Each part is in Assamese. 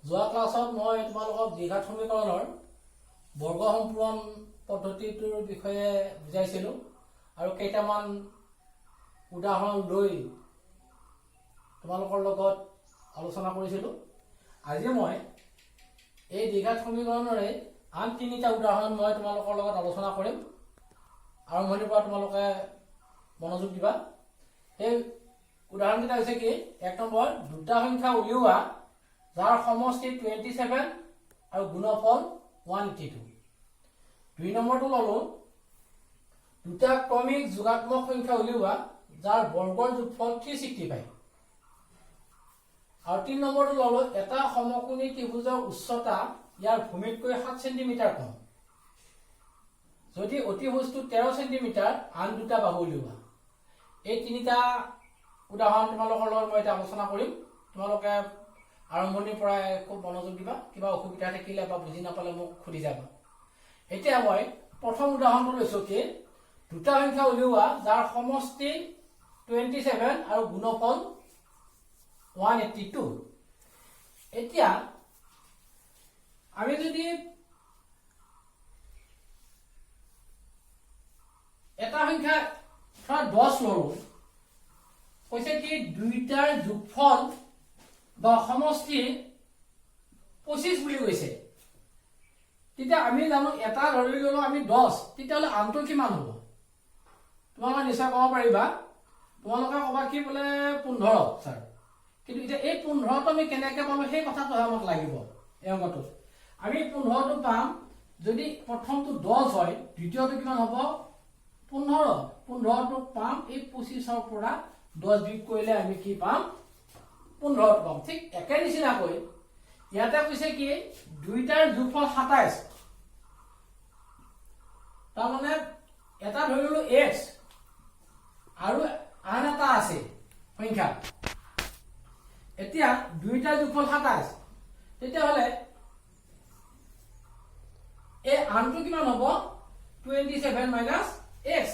যোৱা ক্লাছত মই তোমালোকক দ্বিঘাত সমীকৰণৰ বৰ্গ সম্পূৰণ পদ্ধতিটোৰ বিষয়ে বুজাইছিলোঁ আৰু কেইটামান উদাহৰণ লৈ তোমালোকৰ লগত আলোচনা কৰিছিলোঁ। আজি মই এই দ্বিঘাত সমীকৰণৰে আন তিনিটা উদাহৰণ মই তোমালোকৰ লগত আলোচনা কৰিম। আৰম্ভণিৰ পৰা তোমালোকে মনোযোগ দিবা। এই উদাহৰণকেইটা হৈছে কি, এক নম্বৰ, দুটা সংখ্যা উলিওৱা যাৰ সমষ্টি 27 আৰু গুণফল 182। দুই নম্বৰটো ললো, দুটা ক্ৰমিক যোগাত্মক সংখ্যা উলিওৱা যাৰ বৰ্গৰ যোগফল 365। আৰু তিন নম্বৰটো ললো, এটা সমকোণী ত্ৰিভুজৰ উচ্চতা ইয়াৰ ভূমিতকৈ 7 সেণ্টিমিটাৰ কম যদি অতিভুজটো 13 সেণ্টিমিটাৰ, আন দুটা বাহু উলিওৱা। এই তিনিটা উদাহৰণ তোমালোকৰ লগত মই এতিয়া আলোচনা কৰিম। তোমালোকে আৰম্ভণিৰ পৰাই খুব মনোযোগ দিবা। কিবা অসুবিধা থাকিলে বা বুজি নাপালে মোক সুধি যাবা। এতিয়া মই প্ৰথম উদাহৰণটো লৈছো কি, দুটা সংখ্যা উলিওৱা যাৰ সমষ্টি 27 আৰু গুণফল 182। এতিয়া আমি যদি এটা সংখ্যা 10 ললো, কৈছে কি দুইটাৰ যোগফল বা সমষ্টি 25 বুলি কৈছে। তেতিয়া আমি জানো এটা ধৰি ললো আমি 10, তেতিয়াহ'লে আনটো কিমান হ'ব? তোমালোকে নিশ্চয় ক'ব পাৰিবা। তোমালোকে ক'বা কি বোলে 15 ছাৰ। কিন্তু এতিয়া এই 15টো আমি কেনেকৈ পালো সেই কথাটো আমাক লাগিব। এই অংকটো আমি 15টো পাম যদি প্ৰথমটো 10 হয়, দ্বিতীয়টো কিমান হ'ব? 15। 15টো পাম এই 25ৰ পৰা 10 বিয়োগ কৰিলে আমি কি পাম? 15 পাম। ঠিক একে নিচিনাকৈ ইয়াতে কৈছে কি দুইটাৰ যোগফল 27। তাৰমানে এটা ধৰি ললো x আৰু আন এটা আছে সংখ্যা। এতিয়া দুইটাৰ যোগফল 27, তেতিয়াহ'লে এই আনটো কিমান হ'ব? 27 মাইনাছ x।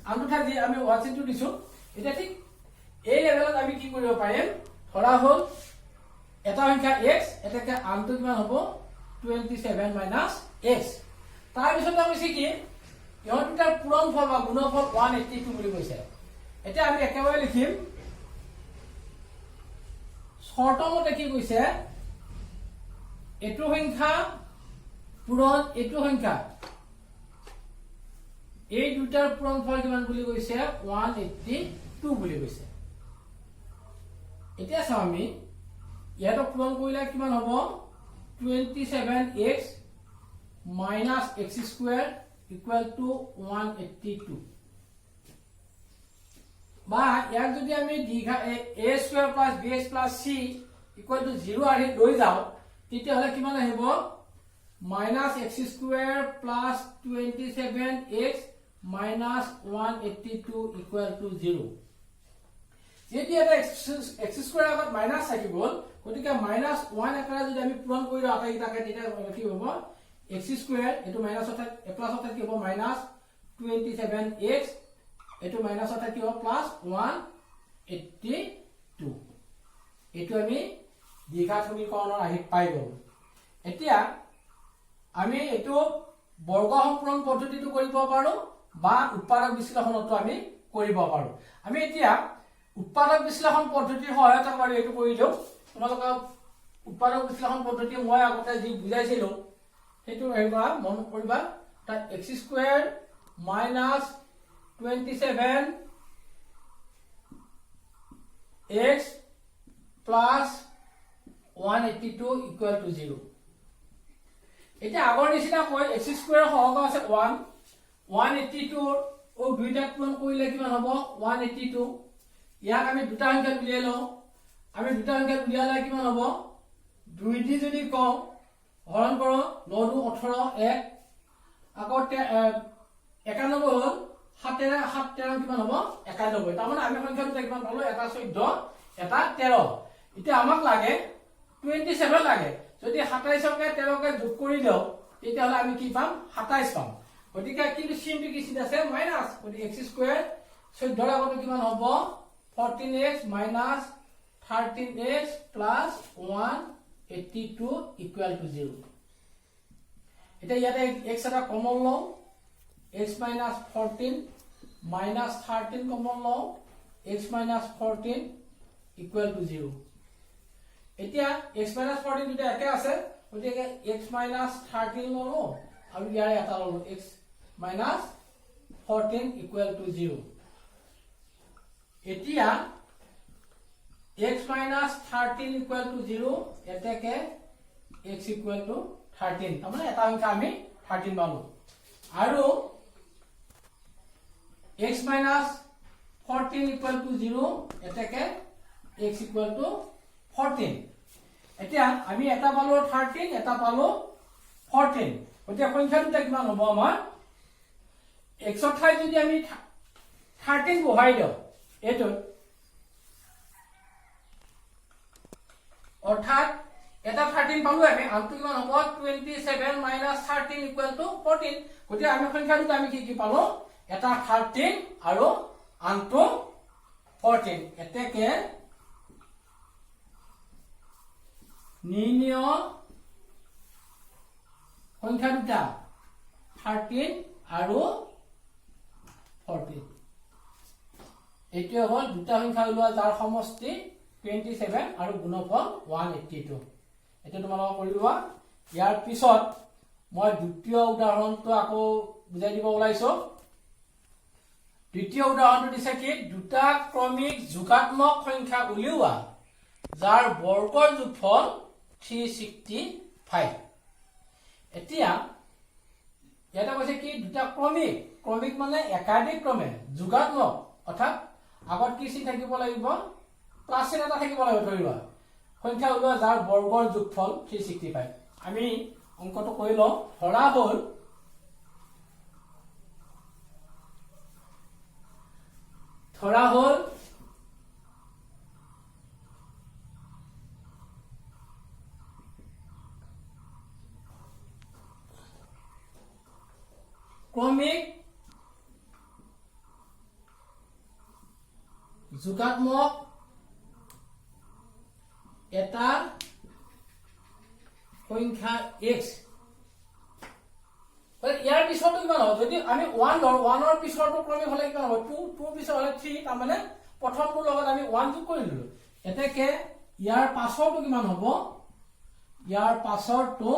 আনটো ঠাইত দি আমি ৱাচিনটো দিছো। এতিয়া ঠিক এই লেভেলত আমি কি কৰিব পাৰিম? ধৰা হ'ল এটা সংখ্যা x, এটাকে আনটো কিমান হ'ব? 27 মাইনাছ x। তাৰপিছত আমি কি ইহঁত দুটাৰ পূৰণফল বা গুণফল 182 বুলি কৈছে। এতিয়া আমি একেবাৰে লিখিম শৰ্তমতে কি কৈছে, এইটো সংখ্যা পূৰণ এইটো সংখ্যা, এই দুটাৰ পূৰণফল কিমান বুলি কৈছে? 182 বুলি কৈছে। এতিয়া চাওঁ আমি ইয়াতো পূৰণ কৰিলে কিমান হ'ব? 27x minus x square equal to 182। বা ইয়াক যদি আমি Digha a square plus bx plus c equal to 0 আহি লৈ যাওঁ, তেতিয়াহ'লে কিমান আহিব? minus x square plus 27x minus 182 equal to 0। যেহেতু এটা x square আগত মাইনাছ থাকি গ'ল, গতিকে -1 আকাৰে যদি আমি পূৰণ কৰি দিওঁ আটাইকেইটাকে, তেতিয়া কি হ'ব? x square এইটো মাইনাছ অৰ্থাৎ প্লাছ অৰ্থাৎ কি হ'ব? -27x এইটো মাইনাছ অৰ্থাৎ কি হ'ব? প্লাছ 182। এইটো আমি দ্বিঘাত সমীকৰণৰ আহি পাই গ'লো। এতিয়া আমি এইটো বৰ্গ সম্পূৰণ পদ্ধতিটো কৰিব পাৰো বা উৎপাদক বিশ্লেষণতো আমি কৰিব পাৰো। আমি এতিয়া উৎপাদক বিশ্লেষণ পদ্ধতিৰ সহায়তা কৰি এইটো কৰি দিওঁ। তোমালোকক উৎপাদক বিশ্লেষণ পদ্ধতি মই আগতে যি বুজাইছিলো সেইটো হেৰি কৰা মন কৰিবা। তাত x square minus 27x plus 182 equal to 0। এতিয়া আগৰ নিচিনাকৈ x স্কোয়াৰ সহগ আছে 1, 182 ও দুইটা পূৰণ কৰিলে কিমান হ'ব? 182। ইয়াক আমি দুটা সংখ্যা উলিয়াই লওঁ। আমি দুটা সংখ্যা উলিয়ালে কিমান হ'ব? 2 দি যদি কওঁ হৰণ কৰোঁ 9 2 18 1, আকৌ 91 হ'ল 7 কিমান হ'ব? 91। তাৰমানে আমি সংখ্যা দুটা কিমান পালো? এটা 14, এটা 13। এতিয়া আমাক লাগে 27 লাগে। যদি 27কে 13কে যোগ কৰি দিওঁ তেতিয়াহ'লে আমি কি পাম? 27 পাম। গতিকে কিন্তু চিনটো কি চিন আছে? মাইনাছ। গতিকে x স্কোয়াৰ 14ৰ আগতে কিমান হ'ব? 14x minus 13x plus 1 82 equal to 0. এটা ইয়াতে x এটা কমন লও, x minus 14 minus 13 কমন লও, x minus 14 equal to 0. এতিয়া x minus 14 দুটা একে আছে, গতিকে x minus 13 লও আৰু ইয়াৰে এটা লও x minus 14 equal to 0. এতিয়া x minus 13 equal to 0 এটাকে x equal to 13 তাৰমানে এটা সংখ্যা আমি 13 পালো আৰু x minus 14 equal to 0 এটাকে x equal to 14 এতিয়া আমি এটা পালো 13 এটা পালো 14 এতিয়া সংখ্যা দুটা কিমান হ'ব আমাৰ x ৰ ঠাইত যদি আমি 13 বহাই দিও এটো অৰ্থাৎ এটা 13 পালো আমি আনটো কিমান হ'ব 27 minus 13 equal to 14 গতিকে আমি সংখ্যা দুটা আমি কি পালো এটা 13 আৰু আনটো 14 এতেকে নিৰ্ণয় সংখ্যা দুটা 13 আৰু 14 এইটো হ'ল দুটা সংখ্যা ওলোৱা যাৰ সমষ্টি 27 আৰু গুণফল 182 এটা তোমালোকে কৰি লোৱা ইয়াৰ পিছত মই দ্বিতীয় উদাহৰণটো আকৌ বুজাই দিব ওলাইছো দ্বিতীয় উদাহৰণটো দিছে কি দুটা ক্ৰমিক যোগাত্মক সংখ্যা উলিওৱা যাৰ বৰ্গৰ যোগফল 365 এতিয়া এটা কৈছে কি দুটা ক্ৰমিক মানে একাধিক ক্ৰমে যোগাত্মক অৰ্থাৎ আগত কি চিন থাকিব লাগিব প্লাস চিন এটা থাকিব লাগিব ধৰিবা সংখ্যা ওলোৱা যাৰ বৰ্গৰ যোগফল 365 আমি অংকটো কৰি লওঁ ধৰা হ'ল ক্ৰমিক যোগাত্মক এটা সংখ্যা x ইয়াৰ পিছতো কিমান হ'ব যদি আমি 1 ধৰ 1 ৰ পিছৰটো ক্ৰমিক হলে কিমান হ'ব 2 2 পিছৰ হলে 3 তাৰ মানে প্ৰথমটোৰ লগত আমি 1 যোগ কৰি দিলো এতেকে ইয়াৰ পাছৰটো কিমান হ'ব ইয়াৰ পাছৰটো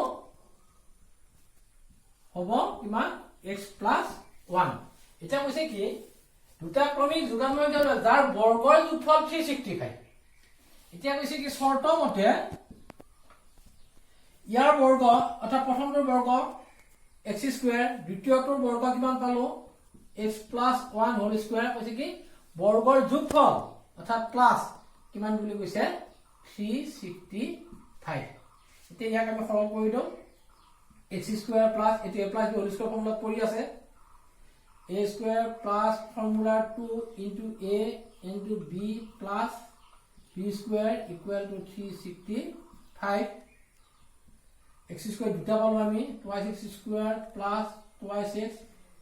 হ'ব কিমান x plus 1 এটা কৈছে কি দুটা ক্ৰমিক যোগাত্মক সংখ্যা যাৰ বৰ্গৰ যোগফল 365 এতিয়া কৈছে কি শৰ্ত মতে ইয়াৰ বৰ্গ অৰ্থাৎ প্ৰথমটোৰ বৰ্গ x স্কয়াৰ দ্বিতীয়টোৰ বৰ্গ কিমান পালো x plus 1 হোল স্কয়াৰ কৈছে কি বৰ্গৰ যোগফল অৰ্থাৎ প্লাস কিমান বুলি কৈছে 365 এতিয়া ইয়াক আমি সৰল কৰি দিও x স্কয়াৰ প্লাস এটি a plus b whole square formula পৰি আছে a square plus formula 2 into a into b plus b square equal to 365 x square দুটা পালো আমি twice x square plus twice x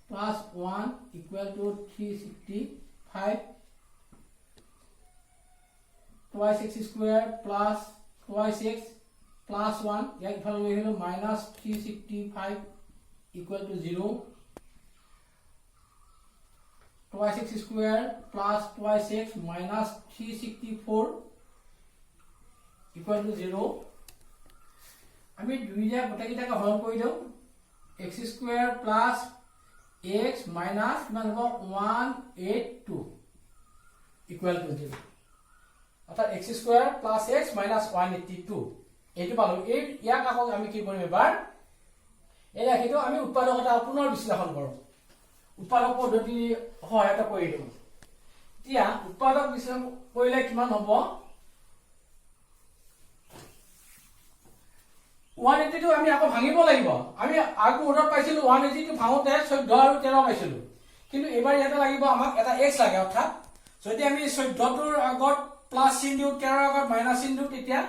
plus 1 equal to 365 twice x square plus twice x plus 1 ইয়াক ভালো লৈ হলো minus 365 equal to 0 twice x square plus twice x minus 364 equal to 0 আমি দুইটা গোটেইটাকে হৰণ কৰি দিও x square plus x minus কিমান হ'ব 182 equal to 0 অৰ্থাৎ x square plus x minus 182 এইটো পালো এই ইয়াক আকৌ আমি কি কৰিম এবাৰ এই ৰাখিটো আমি উৎপাদকতা পুনৰ বিশ্লেষণ কৰোঁ উৎপাদক পদ্ধতি সহায়তা কৰি দিও এতিয়া উৎপাদক বিশ্লেষণ কৰিলে কিমান হ'ব 182 আমি আকৌ ভাঙিব লাগিব আমি আগু ওৰত পাইছিলো 182 ভাঙোতে 14 আৰু 13 পাইছিলো কিন্তু এবাৰ ইয়াতে লাগিব আমাক এটা x লাগে অৰ্থাৎ যদি আমি 14 টোৰ আগত প্লাস চিন দিও 13 ৰ আগত মাইনাস চিন দিও তেতিয়া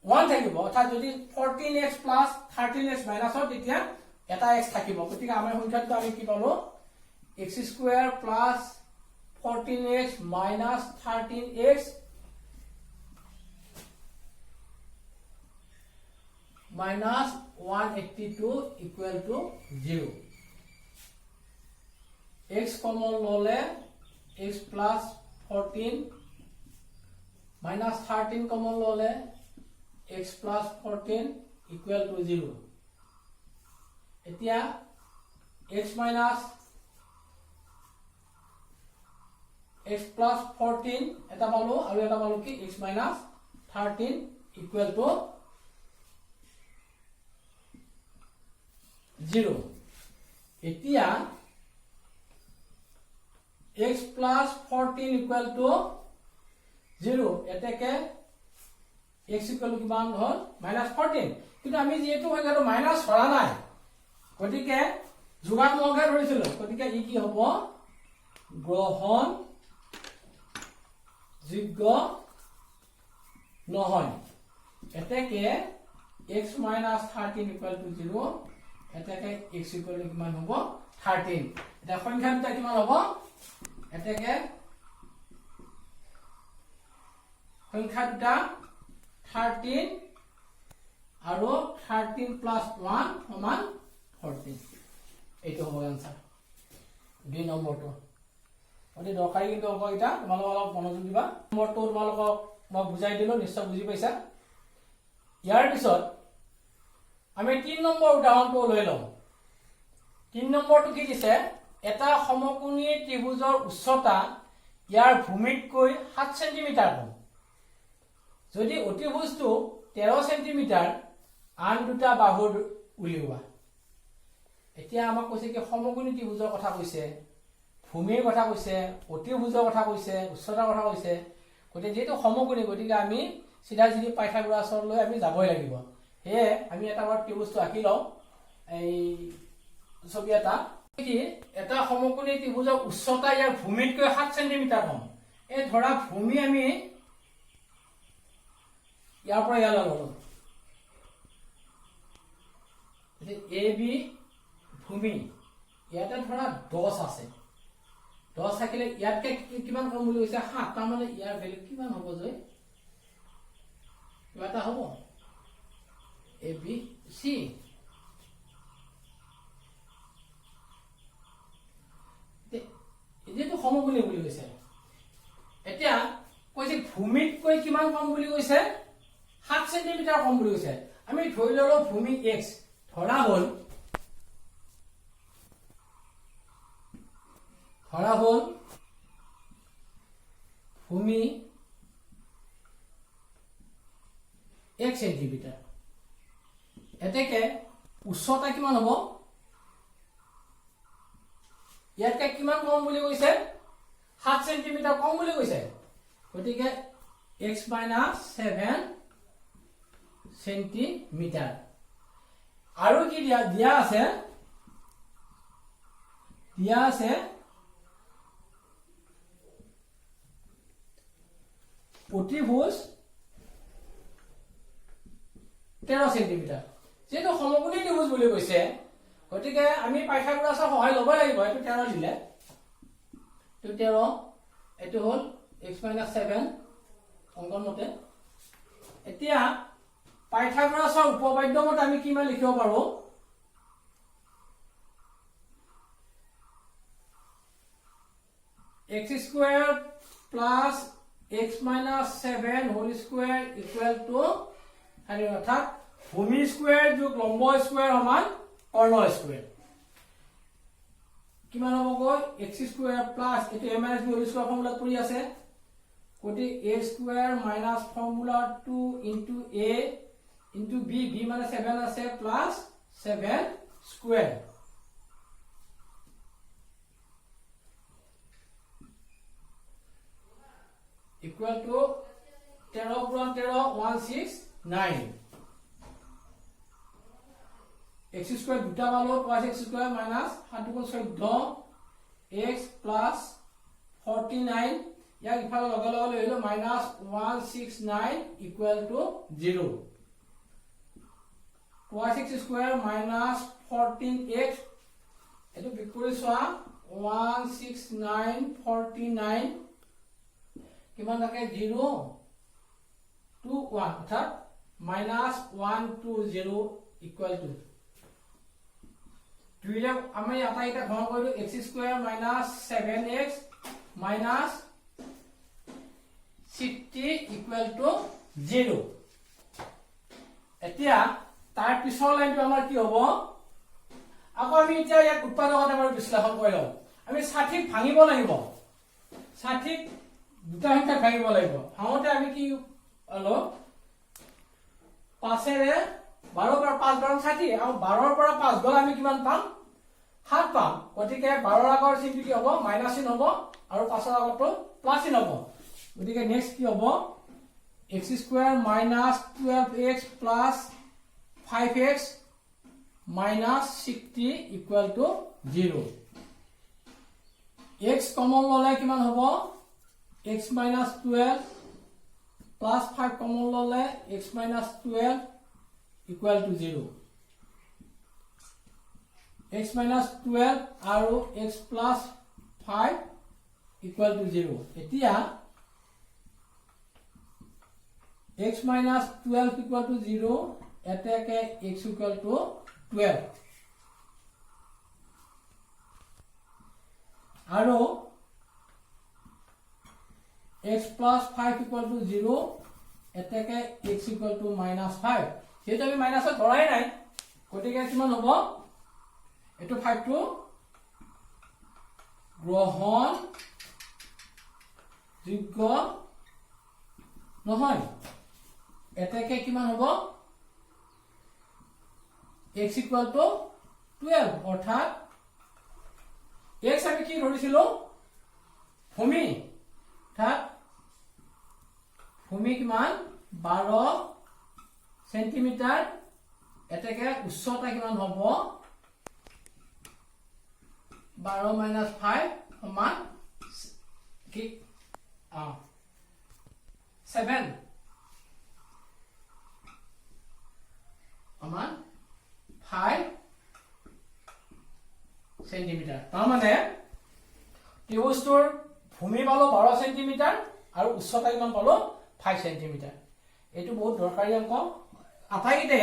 1 থাকিব অৰ্থাৎ যদি 14x plus 13x minus তেতিয়া এটা x থাকিব গতিকে আমাৰ সংখ্যাটো আমি কি পালো x square plus 14x minus 13x minus 182 equal to 0. X common lole x plus 14 minus 13 common lole x plus 14 equal to 0. Etia x minus x plus 14 eta palu aru eta palu ki x minus 13 equal to 0. Etia x plus 14 equal to 0 eteke x equal to kiman hol minus 14 কিন্তু আমি যেহেতু হয় গেল মাইনাস হরা নাই গতিকে যোগান মগে ধৰিছিল গতিকে ই কি হ'ব গ্ৰহণ যোগ্য নহয় এতেকে x minus 13 equal to 0 এতেকে x equal to কিমান হ'ব 13 এটা সংখ্যা দুটা কিমান হ'ব এতেকে সংখ্যা দুটা 13 আৰু 13 plus 1 সমান 14 এইটো হ'ব आंसर দুই নম্বৰটো অতি দৰকাৰী কিন্তু অংক এটা তোমালোক অলপ মনোযোগ দিবা নম্বৰটো তোমালোকক মই বুজাই দিলো নিশ্চয় বুজি পাইছা ইয়াৰ পিছত আমি 3 নম্বৰ উদাহৰণটো লৈ লম 3 নম্বৰটো কি দিছে এটা সমকোণী ত্ৰিভুজৰ উচ্চতা ইয়াৰ ভূমিতকৈ 7 সেন্টিমিটাৰ কম যদি অতিভুজটো 13 সেন্টিমিটাৰ আন দুটা বাহুৰ উলিওৱা এতিয়া আমাক কৈছে কি সমকোণী ত্ৰিভুজৰ কথা কৈছে ভূমিৰ কথা কৈছে অতিভুজৰ কথা কৈছে উচ্চতাৰ কথা কৈছে গতিকে যেটো সমকোণী গতিকে আমি সিধা যদি পাইথাগোৰাছৰ লৈ আমি যাবই লাগিব হে আমি এটা বৰ ত্ৰিভুজটো আঁকি লওঁ এই ছবি এটা সমকোণী ত্ৰিভুজৰ উচ্চতা ইয়াৰ ভূমিতকৈ 7 সেন্টিমিটাৰ কম এই ধৰা ভূমি আমি ইয়াৰ পৰা ইয়ালৈ ললো এ বি ভূমি ইয়াতে ধৰা 10 আছে 10 থাকিলে ইয়াতকে কিমান কম বুলি কৈছে 7 তাৰ মানে ইয়াৰ ভ্যালু কিমান হ'ব জয় কিমাটা হ'ব এ বি সি যেটো সমকোণী বুলি কৈছে এতিয়া কৈছে ভূমিতকৈ কিমান কম বুলি কৈছে 7 সেন্টিমিটাৰ কম বুলি কৈছে আমি ধৰি ললো ভূমি x ধৰা হল ভূমি 1 সেন্টিমিটাৰ এতেকে উচ্চতা কিমান হ'ব ইয়াতকে কিমান কম বুলি কৈছে 7 সেন্টিমিটাৰ কম বুলি কৈছে গতিকে x - 7 সেন্টিমিটাৰ আৰু কি দিয়া আছে অতিভুজ 13 সেন্টিমিটাৰ যেটো সমকোণী ত্ৰিভুজ বুলি কৈছে গতিকে আমি পাইথাগোৰাছৰ সহায় ল'ব লাগিব এটো 13 দিলে তো 13 এটো হল x - 7 অংকন মতে এতিয়া পাইথাগোৰাছৰ উপপাদ্য মতে আমি কি মান লিখিব পাৰো x square plus x minus 7 whole square equal to হানি অর্থাৎ ভূমি স্কয়ার যোগ লম্ব স্কয়ার সমান কর্ণ স্কয়ার কিমান হ'ব গৈ x square plus এটো a minus b whole square formula পৰি আছে কোটি a square minus formula 2 into a into b b মানে 7 আছে plus 7 square equal to 13 upon 13 169 x square দুটা পালো plus x square minus 7 গুণ 14 x plus 49 ইয়াক ইফালে লগে লগে লইলো minus 169 equal to 0 plus x square minus 14x এটো বিপরীত সোয়া 169 49 কিমান থাকে 0 2 1 অর্থাৎ minus 120 equal to 2 আমি আটাইটা ঘন কৰিলো x square minus 7x minus 60 equal to 0 এতিয়া তাৰ পিছৰ লাইনটো আমাৰ কি হ'ব আকৌ আমি এতিয়া ইয়াক উৎপাদকত আমাৰ বিশ্লেষণ কৰি লওঁ আমি 60 ক ভাঙিব লাগিব 60 দুটা সংখ্যা ভাঙিব লাগিব ভাঙোতে আমি কি হলো 5 এৰে 12 পৰা 5 12 60 আৰু 12 পৰা 5 গল আমি কিমান পাম 7 পাম গতিকে 12 ৰ আগৰ চিনটো কি হ'ব মাইনাস চিন হ'ব আৰু 5 ৰ আগৰটো প্লাস চিন হ'ব গতিকে নেক্সট কি হ'ব x square minus 12x plus 5x minus 60 equal to 0 x common ললে কিমান হ'ব x minus 12 plus 5 common ললে x minus 12 equal to 0 x minus 12 আৰু x plus 5 equal to 0 এতিয়া x minus 12 equal to 0 এটাকে x equal to 12 আৰু x plus 5 equal to 0 এটাকে x equal to minus 5 যেহেতু আমি মাইনাস ধৰাই নাই গতিকে কিমান হ'ব এটো 5 টো গ্ৰহণ যোগ্য নহয় এটাকে কিমান হ'ব x equal to 12 অৰ্থাৎ x আমি কি ধৰিছিলো ভূমি অৰ্থাৎ ভূমি কিমান 12 সেন্টিমিটাৰ এটাকে উচ্চতা কিমান হ'ব 12 minus 5 সমান কি 7 সমান 5 সেন্টিমিটার তার মানে ত্ৰিভুজটোৰ ভূমি পালো 12 সেন্টিমিটাৰ আৰু উচ্চতা কিমান পালো 5 সেন্টিমিটাৰ এটো বহুত দৰকাৰী অংক আটাইতে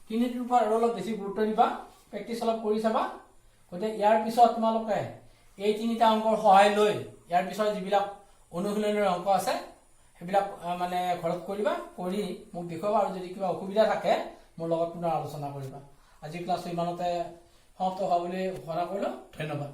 তিনিটোৰ ওপৰত অলপ বেছি গুৰুত্ব দিবা প্ৰেক্টিস অলপ কৰি চাবা গতে ইয়াৰ পিছত তোমালোকে এই তিনিটা অংকৰ সহায় লৈ ইয়াৰ পিছত যিবিলাক অনুশীলনৰ অংক আছে হেবিলাক মানে ঘৰত কৰিবা কৰি মোক দেখুৱাবা আৰু যদি কিবা অসুবিধা থাকে মোৰ লগত পুনৰ আলোচনা কৰিবা আজি ক্লাছ ইমানতে সমাপ্ত হোৱা বুলি ঘোষণা কৰিলো ধন্যবাদ।